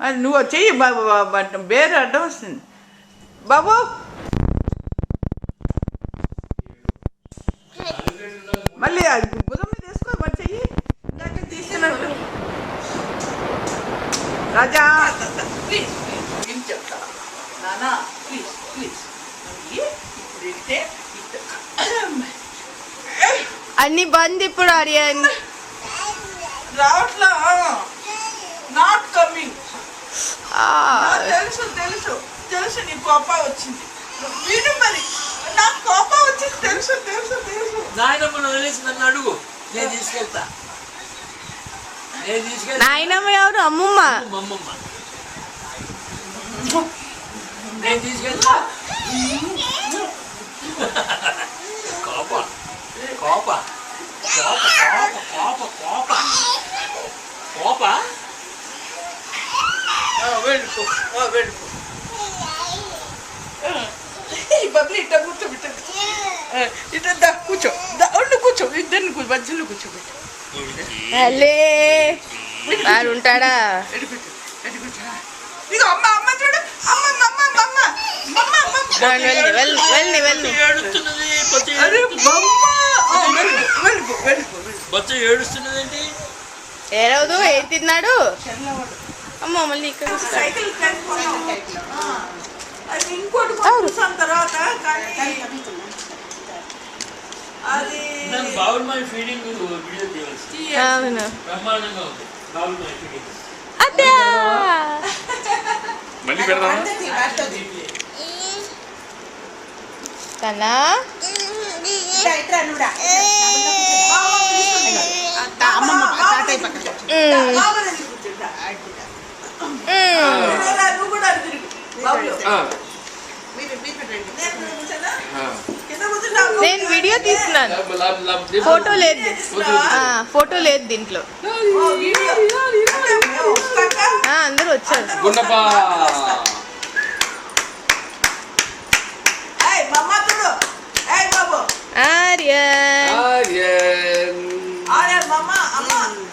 అది నువ్వు చెయ్యి బాబు, బేరు అడ్డం వస్తుంది బాబు. మళ్ళీ అది బుధం మీద వేసుకో, మరి చెయ్యి ఇందాక తీసుకున్నట్టు. రాజా ప్లీజ్ ప్లీజ్ చెప్తా నానా, ప్లీజ్ ప్లీజ్ ఇప్పుడైతే అన్ని బంద్ ఇప్పుడు. ఆర్యన్ రావట్లా, నాట్ కమింగ్. తెలుసు తెలుసు తెలుసు, నీ కోపం వచ్చింది విను, మరి నాకు కోపం వచ్చింది తెలుసు తెలుసు తెలుసు. నాయనమ్మను వదిలేసి నన్ను అడుగు, నేను తీసుకెళ్తా. నాయనమ్మ ఎవరు? అమ్మమ్మ. అమ్మమ్మ నేను తీసుకెళ్తా. కోప కోప కోప కోప కోప కోప వెళ్ళిపో వెళ్ళిపో. బబ్లీ ఇట్ట కూర్చోబెట్ట, ఇట్ట కూర్చో, ఉండు కూర్చో, ఇద్దరిని మధ్యలో కూర్చోబెట్టు. ఉంటాడా? ఇక అమ్మ అమ్మ చూడు, అమ్మ అమ్మ అమ్మ బొచ్చ ఏడుస్తున్నదేంటి? ఏడవదు. ఏం తిన్నాడు? అమ్మ మళ్ళీ ఇక్కడ ఇంకోటి తర్వాత అది బావుల్ మై ఫీడింగ్ వీడియో తీయాల్సి బ్రహ్మాండంగా ఉంది. బావుల్ మై ఫీడింగ్ అదే మళ్ళీ పెడదామా? కన్నా నేను వీడియో తీస్తున్నాను, ఫోటో లేదు. ఫోటో లేదు దీంట్లో. అందరూ వచ్చారు.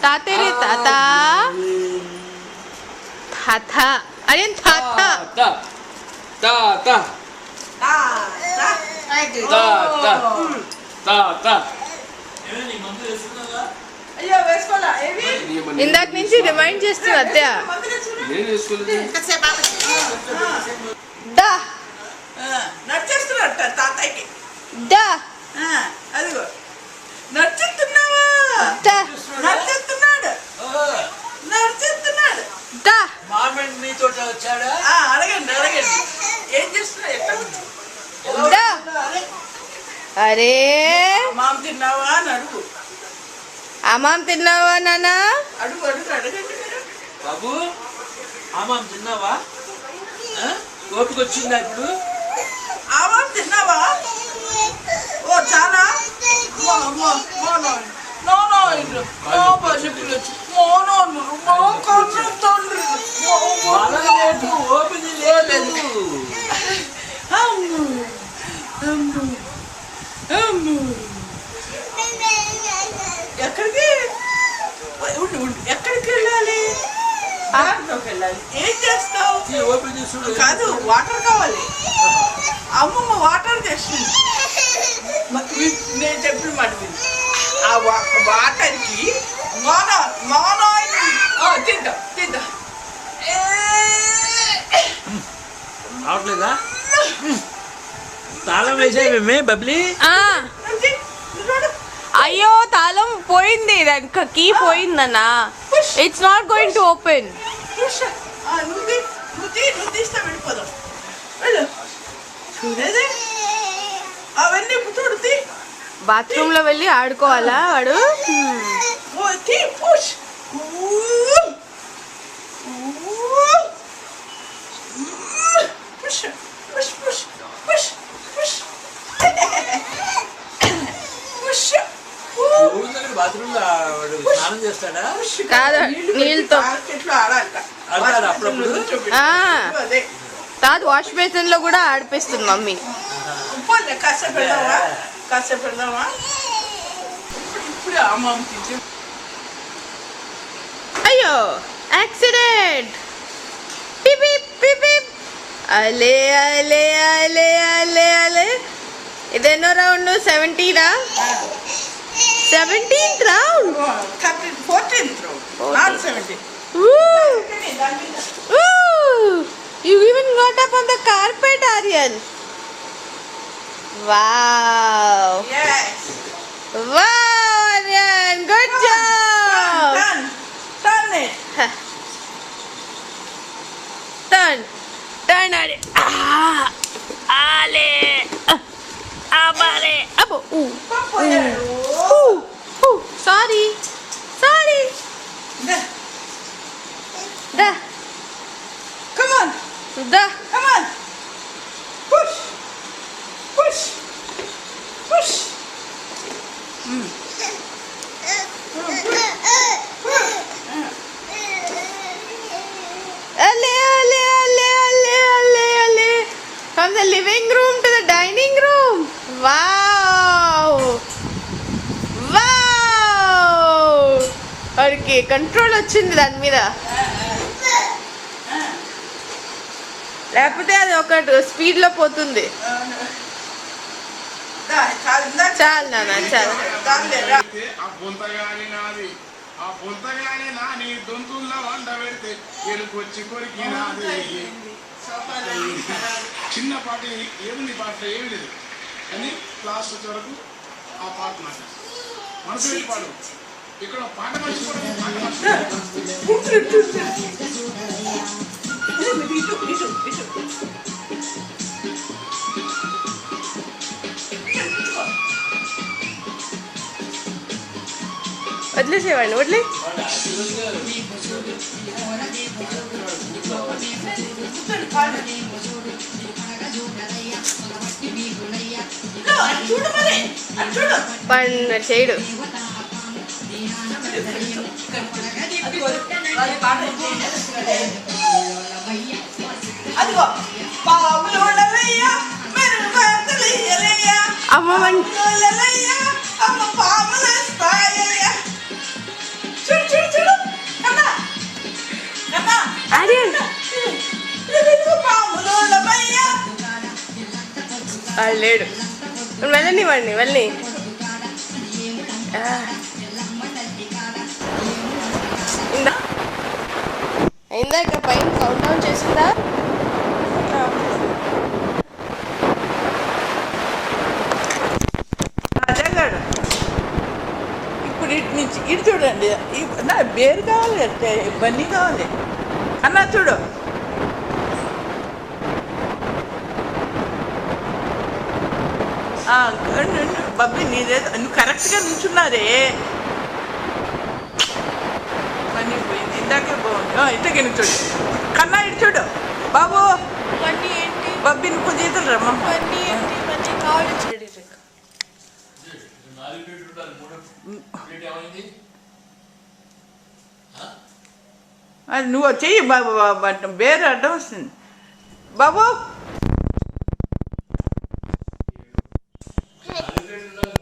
తాతరే తాత తాత అరేం తాత తాత తాత. ఇందాక నుంచి రిమైండ్ చేస్తుంది అత్తయ్య. నచ్చేస్తున్నట్ట తాతయ్యకి. అదిగో నచ్చుతున్నావా? నచ్చుతున్నాడు నచ్చుతున్నాడు. మామిడి మీతో వచ్చాడా? అడగండి అడగండి, ఏం చేస్తున్నా? అరే మామ తిన్నావా అని అడుగు. అమ్మాం తిన్నావా నాన్న? అడుగు అడుగు అడగండి. బాబు అమ్మాం తిన్నావా? ఓపిక వచ్చిందా ఇప్పుడు? ఆమాం తిన్నావా? ఓ చాలా ఓపిక లేదు. ఎక్కడికి ఎక్కడికి వెళ్ళాలి? వెళ్ళాలి. ఏం చేస్తావు? కాదు, వాటర్ కావాలి. అమ్మమ్మ వాటర్ తెస్తుంది. నేను చెప్పిన మాట ఆ వాటర్కి తింటా తింటా. రావట్లేదా? తాళం వేసామే బబ్లీ. అయ్యో తాళం పోయింది, కీ పోయిందన్నా. It's not going to open. నువ్వు తీస్తా వెళ్ళిపోదాం. అవన్నీ చూడు. బాత్రూమ్ లో వెళ్ళి ఆడుకోవాలా వాడు? స్నానం చేస్తాడా? కాదు, నీళ్ళతో. తాత వాష్ బేసిన్ లో కూడా ఆడిపిస్తుంది మమ్మీ. పోలే కాసేపు పెడదామా, కాసేపు పెడదామా. ఇప్పుడు అమ్మ తీసి అయ్యో యాక్సిడెంట్. పిప్ పిప్ పిప్ పిప్. అలే అలే అలే అలే అలే. ఇదెన్నో round? 17th 17th round. 14th round, not 17. You even got up on the carpet, Aryan. Wow. Yes. Wow, Aryan. Good job. Turn it. Turn. Turn, Aryan. Ah. Ale. Abale. Abo. Sorry. Sorry. Da. Come on. Da. Come on. Push. Push. Push. Ale, ale, ale, ale, ale, ale. From the living room to the dining room. Wow. Wow. వాడికి control వచ్చింది దాని మీద. లేకపోతే అది ఒక speed లో పోతుంది. చాలు నాన్న చాలు. ఆ పొంతగాని నాది, ఆ పొంతగాని నాని దొంతుల్లో వంట పెడితే ఎలుకొచ్చి కొరికి నాది. చిన్నపాటి ఏముంది పాటలో ఏమి లేదు, కానీ క్లాస్ వచ్చే వరకు ఆ పాట మాట మనసు పెట్టి పాడు. ఇక్కడ పాట మర్చిపోవడం పాట వదిలేసేవాడిని వదిలే. పన్ను చేయడు. అమ్మ లేడు. వెళ్ళని వాడిని వెళ్ళి. అయిందా? ఇక్కడ పైన కౌంట్ డౌన్ చేసిందా? ఇప్పుడు ఇటు నుంచి ఇటు చూడండి. నా బేరు కావాలి, బన్నీ కావాలి. అన్నా చూడు. బబ్బీ నీదే, నువ్వు కరెక్ట్గా నుంచున్నారే. బన్నీ పోయింది, ఇందాకే బాగుంది. ఇంతకే నువ్వు చూడు. కన్నా ఇటు చూడు బాబు. బన్నీ ఏంటి? బబ్బీని కొంచెం ఇతరు రమ్మ. బన్నీ ఏంటి? బన్నీ కావాలి. అది నువ్వు చెయ్యి బాబు. బేరు అడ్డం వస్తుంది బాబు.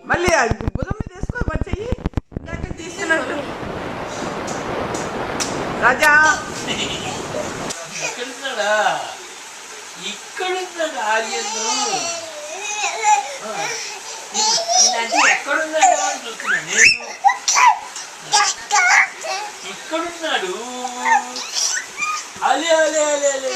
మళ్ళీ బుధం మీద వేసుకో. మరి చెయ్యి ఇందాక తీసుకున్నట్టు. రాజా ఇక్కడున్నాడా? ఇక్కడున్నాడు ఆర్యను. ఇలాంటి ఎక్కడున్నాడు అని చూస్తున్నా నేను. ఇక్కడున్నాడు. అలే అలే అలే అలే.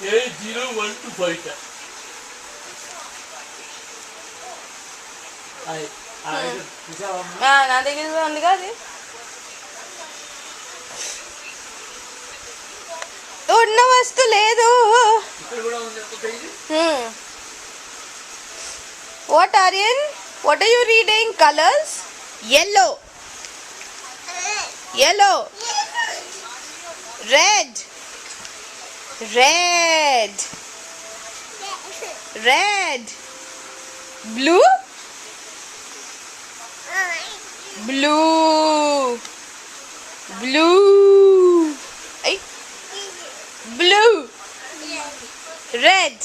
80125. నా దగ్గర ఉంది కాదు. ఉన్న వస్తు లేదు. What Aryan? What are you reading? Colors? Yellow. Yellow. Red. Red. Red. Blue. Blue blue blue red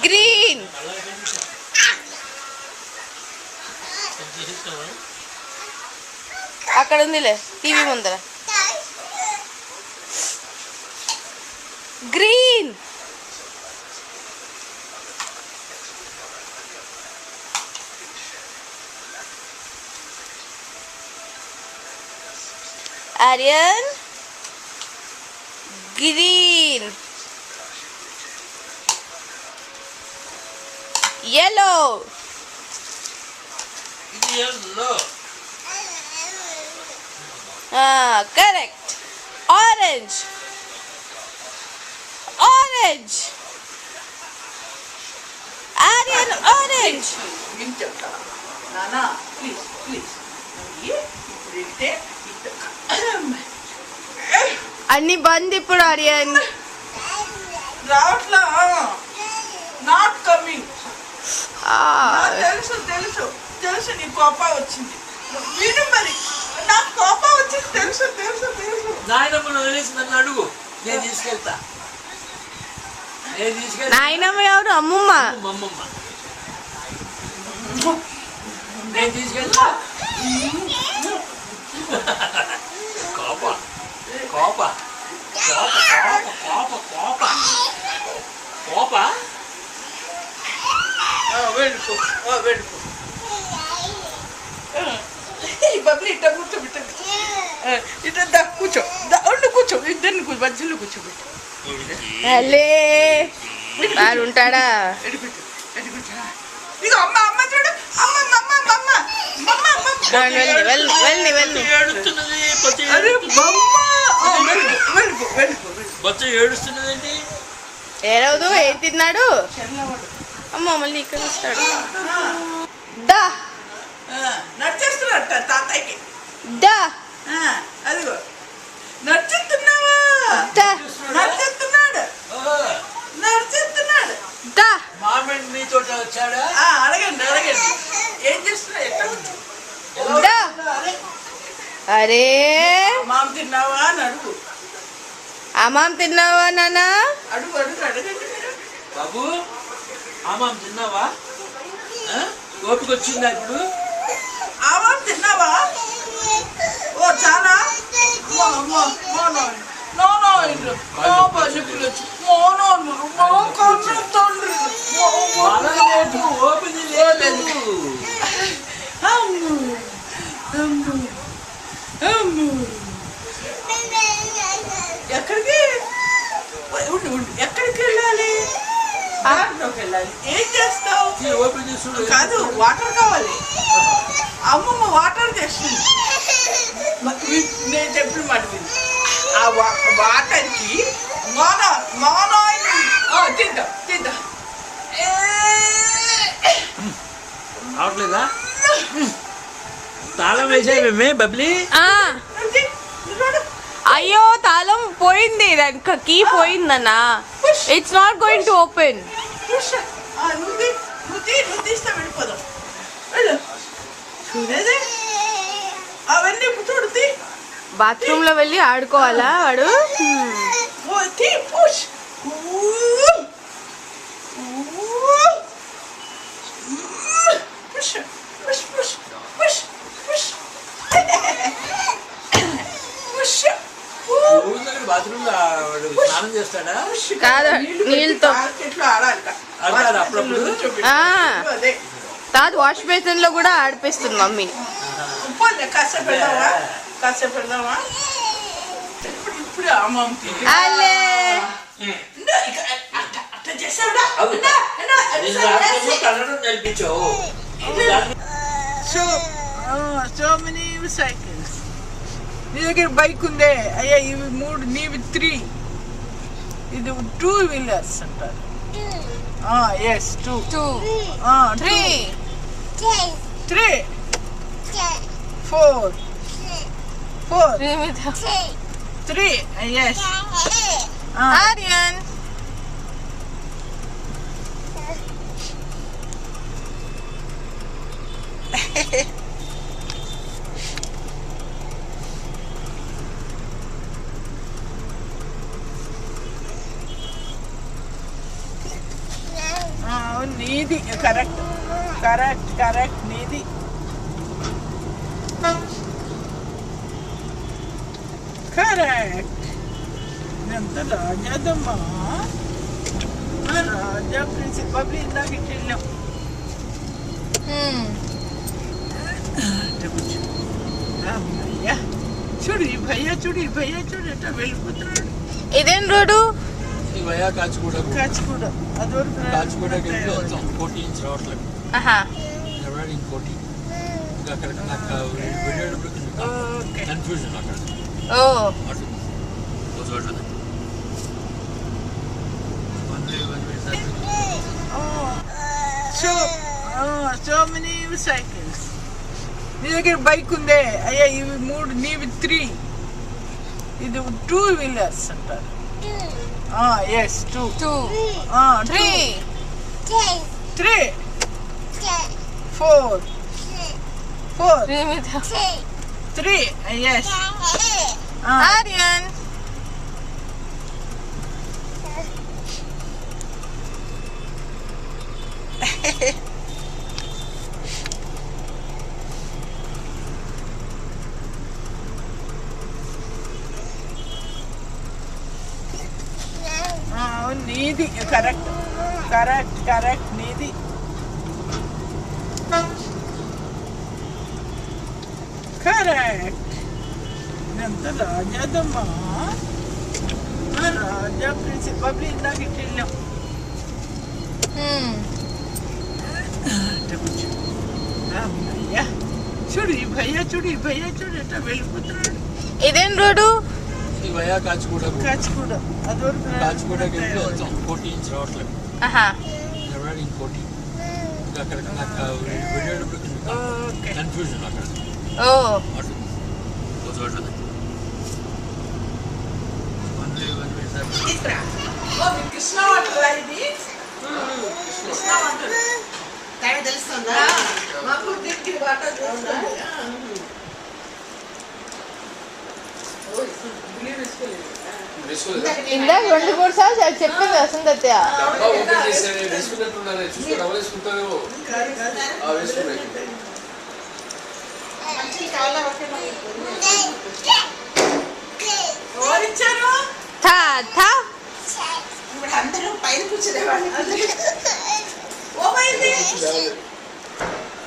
green అక్కడ ఉందిలే టీవీ ముందర గ్రీన్ ఆర్యన్ గ్రీన్ yellow ఇది yellow correct orange orange Aryan orange నేను చెప్తా నానా ప్లీజ్ ప్లీజ్ ఇప్పుడు వెళ్తే అన్ని బంద్ ఇప్పుడు ఆర్యన్ రావట్లా నాట్ కమింగ్ తెలుసు తెలుసు తెలుసు నీ కోపం వచ్చింది విను మరి నాకు కోపం వచ్చింది తెలుసు తెలుసు తెలుసు నాయనమ్మను వదిలేసి నన్ను అడుగు నేను తీసుకెళ్తా నాయనమ్మ ఎవరు అమ్మమ్మ అమ్మమ్మ నేను తీసుకెళ్తా కోప కోప కోప కోప కోప కోప వెళ్ళిపో వెళ్ళిపో ఈ బబ్లు ఇట్ట కూర్చోబెట్టండి ఇట్ట దా కూర్చో ఉండు కూర్చో ఇద్దరిని మధ్యలో కూర్చోబెట్టు అలే వాడు ఉంటాడా ఇక అమ్మ అమ్మ చూడు అమ్మ అమ్మ అమ్మ అమ్మ అమ్మ వెళ్ళి వెళ్ళి ఏడుస్తున్నది అరే బొమ్మ వెళ్ళిపో వెళ్ళిపో బొచ్చ ఏడుస్తున్నదండి ఏడవదు ఏం తిన్నాడు అమ్మ మళ్ళీ ఇక్కడ వస్తాడు దా నడిచేస్తున్నట్ట తాతయ్యకి దా అదిగో నడిచేస్తున్నావా దా నడిచేస్తున్నాడు నడిచేస్తున్నాడు దా మామిడి మీతో వచ్చాడా అడగండి అడగండి ఏం చేస్తున్నా ఎక్కడ దా అరే మామ తిన్నావా అని అడుగు అమ్మాం తిన్నావా నాన్న అడుగు అడుగు అడగండి మీరు బాబు ఆమాం తిన్నావా ఓపిక వచ్చిందా ఇప్పుడు ఆమాం తిన్నావా ఓ చాలా ఓపిక లేదు ఎక్కడికి ఉండు ఉండు ఎక్కడికి వెళ్ళాలి పార్క్లోకి వెళ్ళాలి ఏం చేస్తావు ఓపిక చూడు కాదు వాటర్ కావాలి అమ్మమ్మ వాటర్ తెస్తుంది నేను చెప్పిన మాట విను ఆ వాటర్కి మోనో తిద్దాం తిద్దాం అవట్లేదా తాళం వేసామే బబ్లీ అయ్యో తాళం పోయింది దానికి కీ పోయిందన్నా it's not going to open నువ్వు తీస్తే వెళ్ళిపోదాం వెళ్ళు చూడేది అవన్నీ చూడు బాత్రూమ్ లో వెళ్ళి ఆడుకోవాలా వాడు push push push push push push push bathroom లో స్నానం చేస్తాడా కాదు నీళ్ళతో చెట్లు ఆడాలి ఆడతాడు అప్పుడప్పుడు అదే కాదు వాష్ బేసిన్ లో కూడా ఆడిపిస్తుంది మమ్మీ కాసేపు పెడదామా కాసేపు పెడదామా ఇప్పుడు అమ్మ అలే అట్లా చేసావురా కన్నడం నేర్పించావు సో మెనీ సైకిల్స్ నీ దగ్గర బైక్ ఉందే అయ్యా ఇవి 3 నీవి 3 ఇది 2 వీలర్స్ అంటారు ఎస్ 2 3 4 3 ఎస్ ఆర్యన్ నీది కరెక్ట్ కరెక్ట్ కరెక్ట్ నీది కరెక్ట్ ఎంత రాజాదమ్మా రాజా ప్రిన్సిపల్ ఇందాక వెళ్ళాం అమ్మయ్యా చూడు ఈ భయ్యా చూడు ఈ భయ్యా చూడు ఎట్లా వెళ్ళిపోతున్నాడు ఇదేం రోడ్డు? భయ్యా కాచిగూడ కాచిగూడ అదివరకు కాచిగూడకి వెళ్ళి వెళ్తాం 40 ఇంచ్ రావట్లేదు ఆహా, ఎవరాడు ఇంకోటి ఇంకా అక్కడ నాకు వెళ్ళేటప్పుడు ఓకే కన్ఫ్యూజన్ అక్కడ ఓ అటు ఓ చోట సో మెనీ సైకిల్స్ నీ దగ్గర బైక్ ఉందే అయ్యా ఇవి 3 నీవి 3 ఇది 2 వీలర్స్ అంటారు ఎస్ 2 2 3 3 4 3 ఎస్ ఆర్యన్ నీది కరెక్ట్ కరెక్ట్ కరెక్ట్ నీది కరెక్ట్ ఎంత రాజాదమ్మా రాజా ప్రిన్సిపల్ ఇందాక వెళ్ళాం అమ్మయ్యా చూడు ఈ భయ్యా చూడు ఈ భయ్యా చూడు ఎట్లా వెళ్ళిపోతున్నాడు ఇదేం రోడ్డు? భయ్యా కాచిగూడ కాచిగూడ అదివరకు కాచిగూడకి వెళ్ళి వెళ్తాం 40 ఇంచ్ రావట్లేదు ఆహా, ఎవరాడు ఇంకోటి ఇంకా అక్కడ నాకు వెళ్ళేటప్పుడు ఓకే కన్ఫ్యూజన్ అక్కడ ఓ అటు ఓ చోట కృష్ణ వాటర్ ఇది కృష్ణ వాటర్ తెలుస్తుందా మాకు దీనికి వాటర్ ఇందాక 2-3 సార్లు అది చెప్పింది వసంత అత్తయ్య. థా థా ఇప్పుడు అందరూ పైన కూర్చునేవాళ్ళు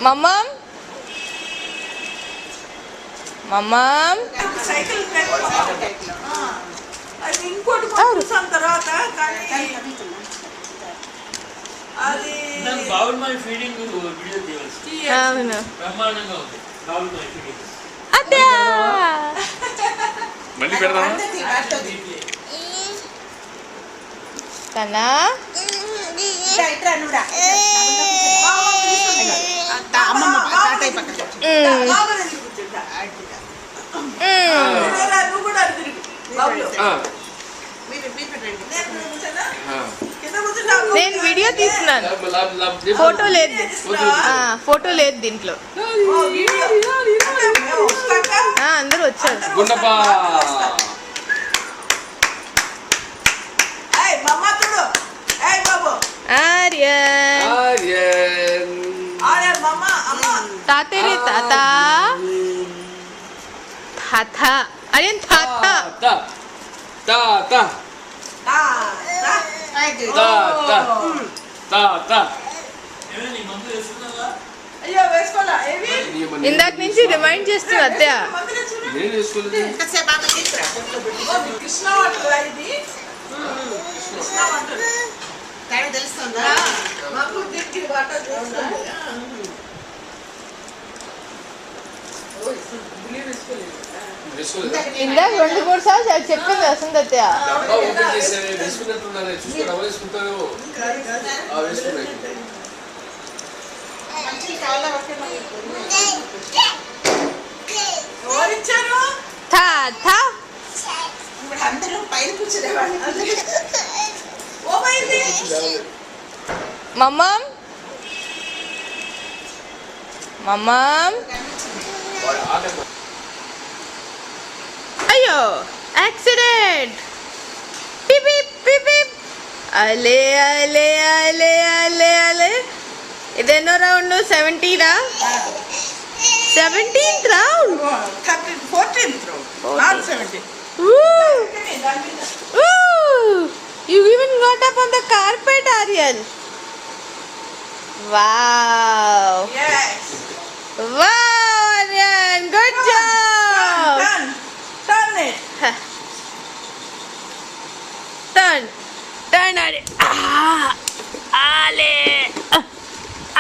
మమ్మమ్ మమ్మమ్ సైకిల్ అది ఇంకోటి చూసాం తర్వాత కానీ అది బాబుల్ మై ఫీడింగ్ వీడియో తీయవలసి అవును బ్రహ్మాండంగా ఉంది బాబుల్ మై ఫీడింగ్ అత్తయ్య మళ్ళీ పెడదామా? కన్నా నువ్వు కూడా తిరిగి బాబులు నేను వీడియో తీస్తున్నాను, ఫోటో లేదు, ఫోటో లేదు దీంట్లో. అందరూ వచ్చారు. ఆర్యన్ తాతేరే తాత తాత ఆర్యన్ తాత మందు వేసుకున్నావా? అయ్యో వేసుకోవాలా ఏవి ఇందాక నుంచి రిమైండ్ చేస్తున్నా అత్తయ్య. నేను వేసుకోలేదు. కృష్ణ వాటర్ ఇది కృష్ణ వాటర్ తెలుస్తుందా మాకు దీనికి వాటర్ ఇందాక 2-3 సార్లు అది చెప్పింది వసంత అత్తయ్య. వేసుకున్నట్టున్నారే చూసుకొని ఎవరు వేసుకుంటారో వేసుకున్నాయి. ఎవరిచ్చారు తాత ఇప్పుడు అందరూ పైన కూర్చునేవాళ్ళు ఓమైంది మమ్మమ్ మమ్మమ్ అయ్యో యాక్సిడెంట్ పిప్ పిప్ పిప్ అలే అలే అలే అలే అలే ఇదెన్నో round 17th 17th round 14th round, not 17th. You even got up on the carpet, Aryan. Wow. Yes. Wow, Aryan. Good job. Turn it. Turn. Turn, Aryan. Ah. Ale.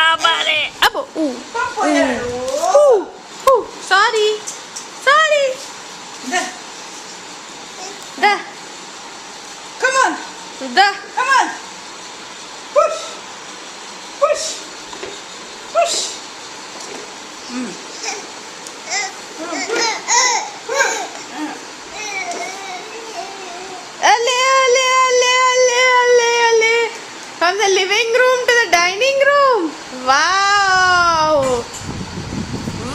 Abale. Abo. Sorry. Sorry. There. Da. Come on. Da. Come on. Push. Push. Push. Ale, ale, ale, ale, ale, ale. From the living room to the dining room. Wow.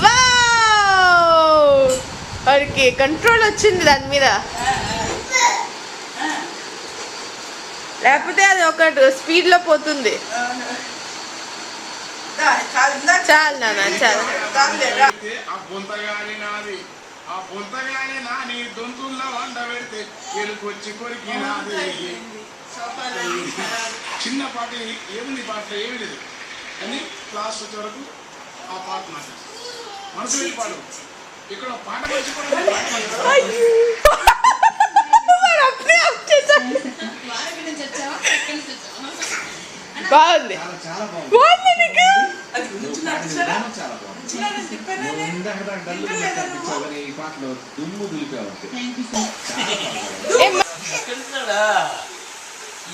Wow. Okay, control వచ్చింది దాని మీద. లేకపోతే అది ఒక speed లో పోతుంది. చాలు నాన్న చాలు. ఆ బొంతగానే నాది, ఆ బొంతగానే నాని దొంతుల్లో వండ పెడితే ఎలుకొచ్చి కొరికి నాది. చిన్నపాటి ఏముంది పాటలో ఏమి లేదు కానీ క్లాస్ వచ్చే వరకు ఆ పాట మాట్లాడు మనసు వెళ్ళి పాడు. ఇక్కడ పాట మంచి కూడా బాగుంది బాగుంది నీకు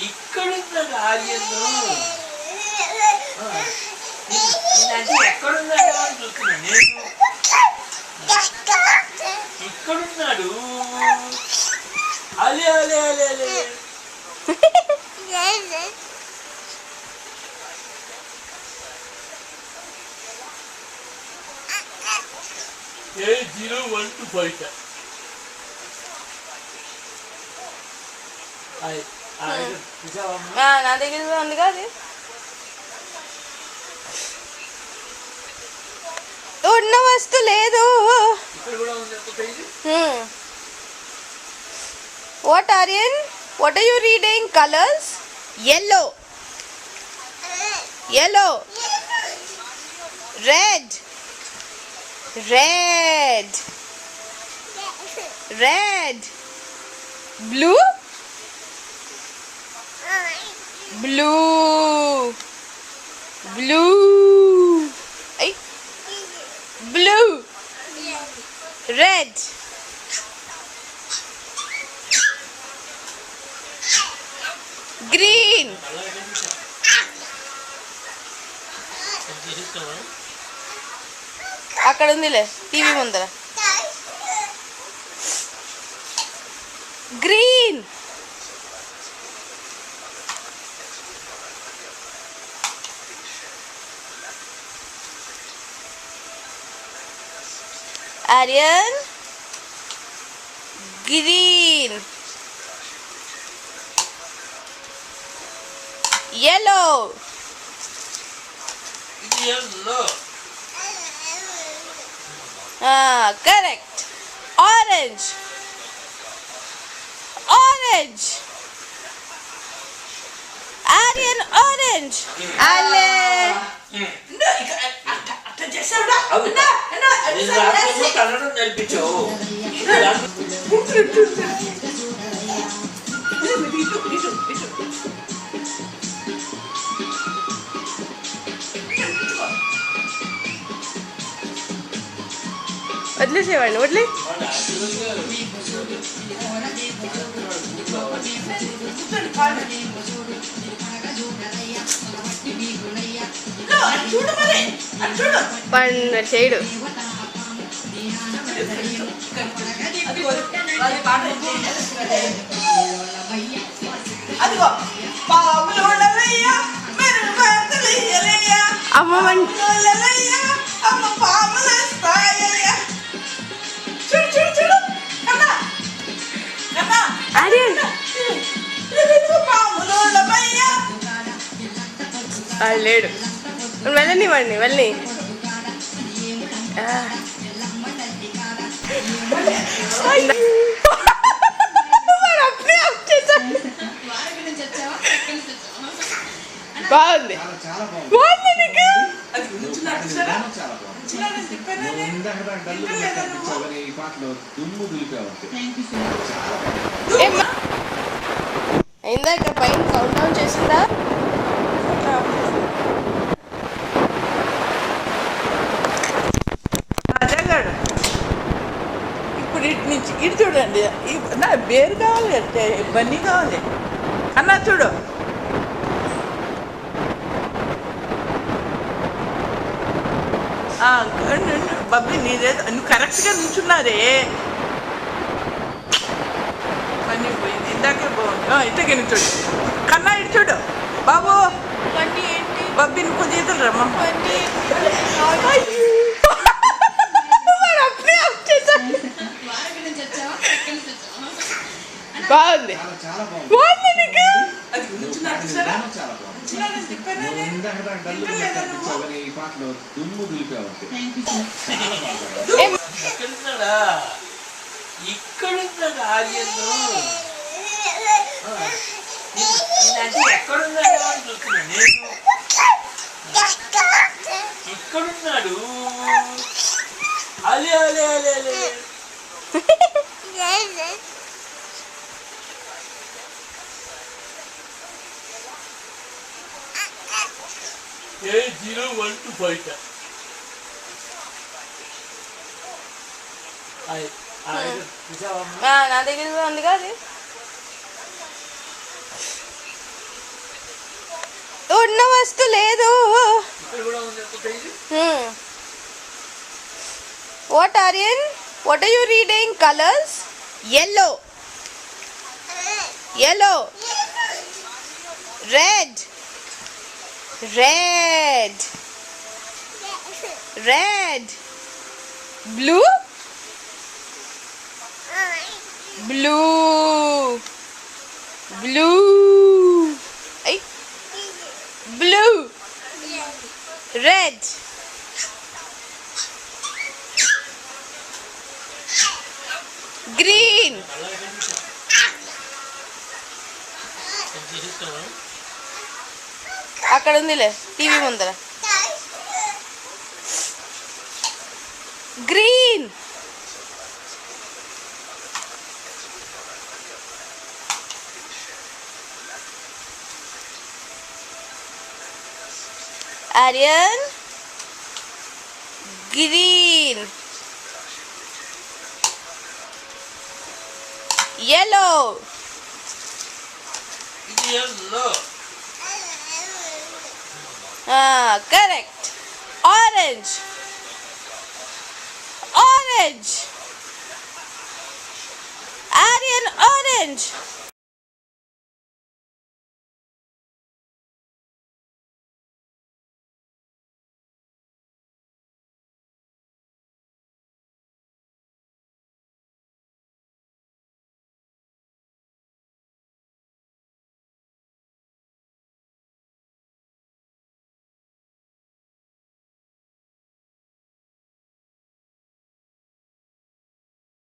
ఇక్కడున్నాడు ఆర్యన్ను ఎక్కడున్నాడు అని చూస్తున్నా నేను. ఇక్కడున్నాడు. అలే అలే అలే అలే. A0125. నా దగ్గర ఉంది కాదు ఉన్న వస్తు లేదు. What Aryan? What are you reading? Colors? Yellow. Yellow. Red. Red. Red. Blue. Blue. Blue. Ay. Blue. Red. Green. అక్కడ ఉందిలే టీవీ ముందర. Green. Aryan. Green. Yellow. Correct. Orange. Orange. Aryan orange. Ale. కన్నడం నేర్పించావు. వదిలేసేవాడిని వదిలే. పండు చేయడు. అమ్మ అమ్మ పాములు వస్తాయ్యా. చూడు చూడు చూడు కన్నా కన్నా ఆర్యన్ ఇదిగో పాములు ఉండమయ్యా. ఆడు లేడు. వెళ్ళని వాడిని వెళ్ళని. బాగుంది బాగుంది నీకు. అది నుంచున్నాడు చూసారా? నుంచున్నాడు అని చెప్పానా నేను? వింటలేదా నువ్వు? ఇందాక పైన కౌంట్ డౌన్ చేసిందా? రాజాగాడు ఇప్పుడు ఇటు నుంచి ఇటు చూడండి. నా బేరు కావాలి అంటే బన్నీ కావాలి అన్నా చూడు. బబ్బీ నీదేదో నువ్వు కరెక్ట్గా నుంచున్నారే. బన్నీ పోయింది ఇందాకే బాగుంది. ఇట్టగే నుంచోడు కన్నా ఇటు చూడు బాబు. బబ్బీ నువ్వు కొంచెం ఈతలు రమ్మ. బాగుంది బాగుంది నీకు. అది నుంచున్నాడు చూసారా? నుంచున్నాడు అని చెప్పానా నేను? వింటలేదా నువ్వు? ఎక్కడున్నాడా? ఇక్కడున్నాడు ఆర్యన్ను. అంటే ఎక్కడున్నాడు అని చూస్తున్నా నేను. ఇక్కడున్నాడు. అలే అలే అలే అలే. 80125. నా దగ్గర ఉంది కాదు. ఉన్న వస్తు లేదు. What Aryan? What are you reading? Colours yellow, yellow, red, red, red, blue, blue, blue, ay, blue, red, green, అక్కడ ఉందిలే టీవీ ముందర. Green, Aryan green, yellow, correct, orange, orange, Aryan orange.